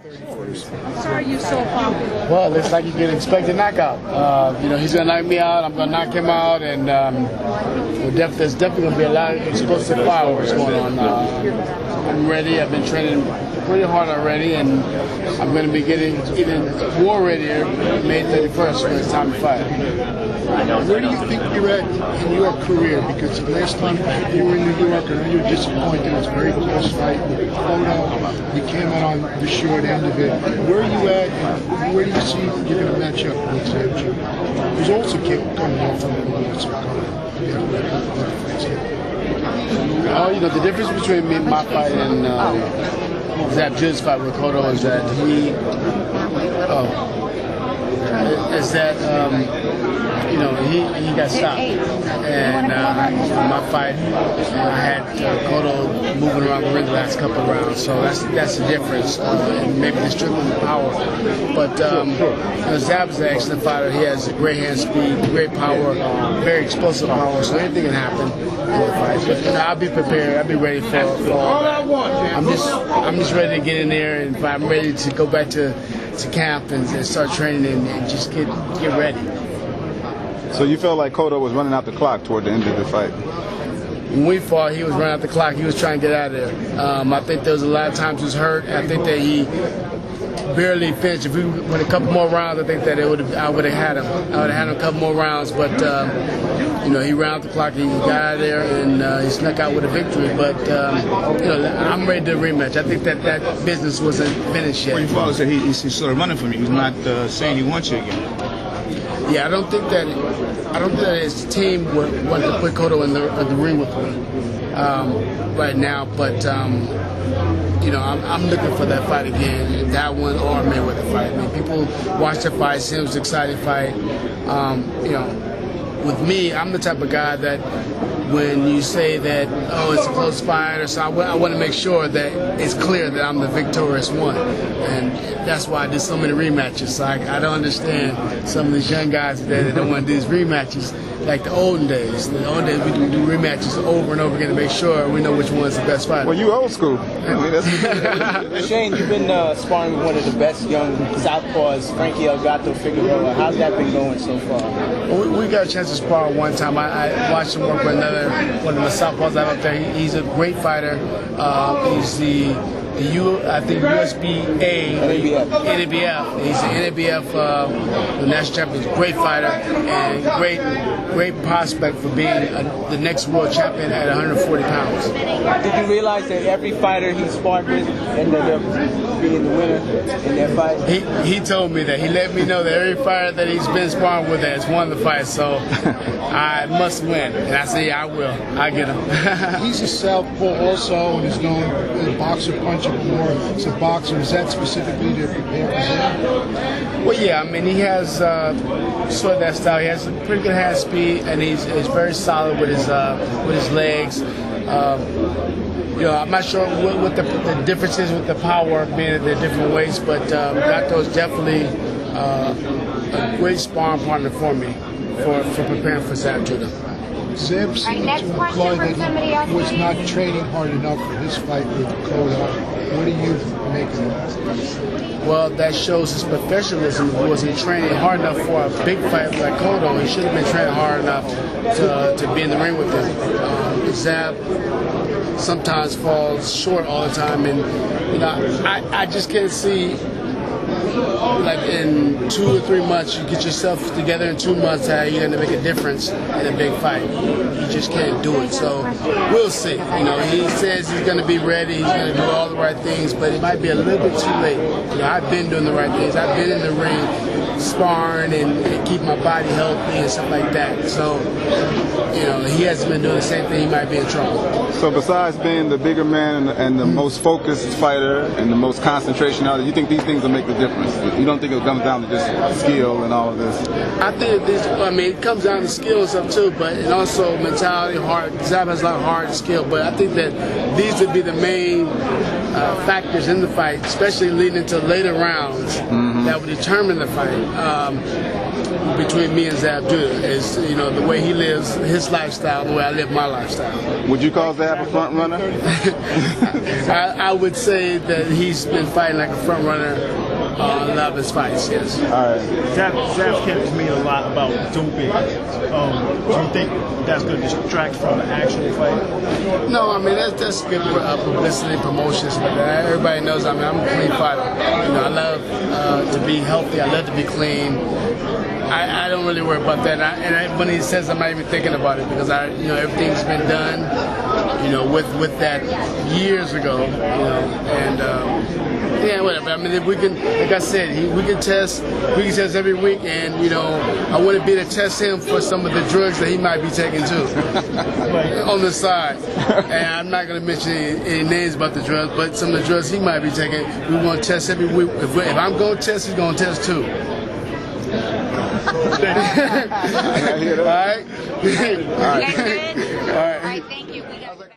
How are you so popular? Well, it's like you can expect a knockout. He's going to knock me out, I'm going to knock him out, and there's definitely going to be a lot of explosive fireworks going on. I'm ready. I've been training pretty hard already, and I'm going to be getting even more readier May 31st when it's time to fight. Where do you think you're at in your career? Because the last time you were in New York, I know you were disappointed. It was a very close fight with Cotto. You came out on the short end of it. Where are you at, and where do you see you're going to match up with Zab Judah, who's also coming off from the the difference between me and my fight and Zab Judah's fight with Cotto is that he got stopped. And my fight, I had Cotto moving around the ring the last couple of rounds, so that's the difference. And maybe the strength and the power. But Zab is an excellent fighter. He has great hand speed, great power, very explosive power, so anything can happen in the fight. But I'll be prepared. I'll be ready for all that. I'm just ready to get in there, and I'm ready to go back to camp and start training and just get ready. So you felt like Cotto was running out the clock toward the end of the fight? When we fought, he was running out the clock. He was trying to get out of there. I think there was a lot of times he was hurt. I think that he barely finished. If we went a couple more rounds, I think that I would have had him. I would have had him a couple more rounds, but he ran out the clock. He got out of there and he snuck out with a victory. But I'm ready to rematch. I think that business wasn't finished yet. Well, your father said he's sort of running from you. He's not saying he wants you again. Yeah, I don't think that his team wanted to put Cotto in the ring with me right now. But I'm looking for that fight again, that one or Mayweather fight. I mean, people watch the fight, see it was an exciting fight. With me, I'm the type of guy that when you say that, it's a close fight or so, I want to make sure that it's clear that I'm the victorious one. And that's why I did so many rematches. So I don't understand some of these young guys today that don't want to do these rematches like the olden days. The olden days we do rematches over and over again to make sure we know which one's the best fighter. Well, you old school. Shane, you've been sparring with one of the best young southpaws, Frankie El Gato Figueroa. How's that been going so far? Well, we got a chance to spar one time. I watched him work with one of the southpaws out up there. He's a great fighter. He's the USBA, NABF. He's the NABF national champion. He's a great fighter and great prospect for being the next world champion at 140 pounds. Did you realize that every fighter he sparred with ended up being the winner in that fight? He told me that. He let me know that every fighter that he's been sparring with has won the fight, so I must win. And I said, yeah, I will. I get him. He's a southpaw also, and he's known as a boxer, puncher more as a boxer. Is that specifically to prepare for him? Well, yeah. I mean, he has sort of that style. He has a pretty good hand speed, and he's very solid with his legs. I'm not sure what the difference is with the power being at the different weights, but Gato is definitely a great sparring partner for me for preparing for Zab Judah. Zab seemed to imply that he was not training hard enough for his fight with Cotto. What do you make of that? Well, that shows his professionalism. He wasn't training hard enough for a big fight like Cotto. He should have been training hard enough to be in the ring with him. Zab sometimes falls short all the time, and I just can't see, like in 2 or 3 months, you get yourself together in 2 months, how you're going to make a difference in a big fight. You just can't do it. So we'll see. He says he's going to be ready, he's going to do all the right things, but it might be a little bit too late. I've been doing the right things. I've been in the ring sparring and keep my body healthy and stuff like that. So, he hasn't been doing the same thing. He might be in trouble. So besides being the bigger man and the most focused fighter and the most concentration out of it, you think these things will make the difference? You don't think it comes down to just skill and all of this? I think it comes down to skill and stuff too, but and also mentality, heart. Zab has a lot of heart and skill, but I think that these would be the main factors in the fight, especially leading into later rounds. that would determine the fight between me and Zab Judah. Is the way he lives his lifestyle, the way I live my lifestyle. Would you call Zab a front runner? I would say that he's been fighting like a front runner on a lot of his fights. Yes. All right. Zab's camp has made a lot about doping. Do you think that's going to distract from the actual fight? No, I mean that's good publicity, promotions, but everybody knows. I mean, I'm a clean fighter. I love to be healthy. I love to be clean. I don't really worry about that. And when he says, I'm not even thinking about it because everything's been done, with that years ago, and. Yeah, whatever. I mean, if we can, like I said, we can test every week, and I wouldn't be to test him for some of the drugs that he might be taking too, on the side. And I'm not going to mention any names about the drugs, but some of the drugs he might be taking, we want to test every week. If I'm going to test, he's going to test too. All right. All right. All right. All right. Thank you.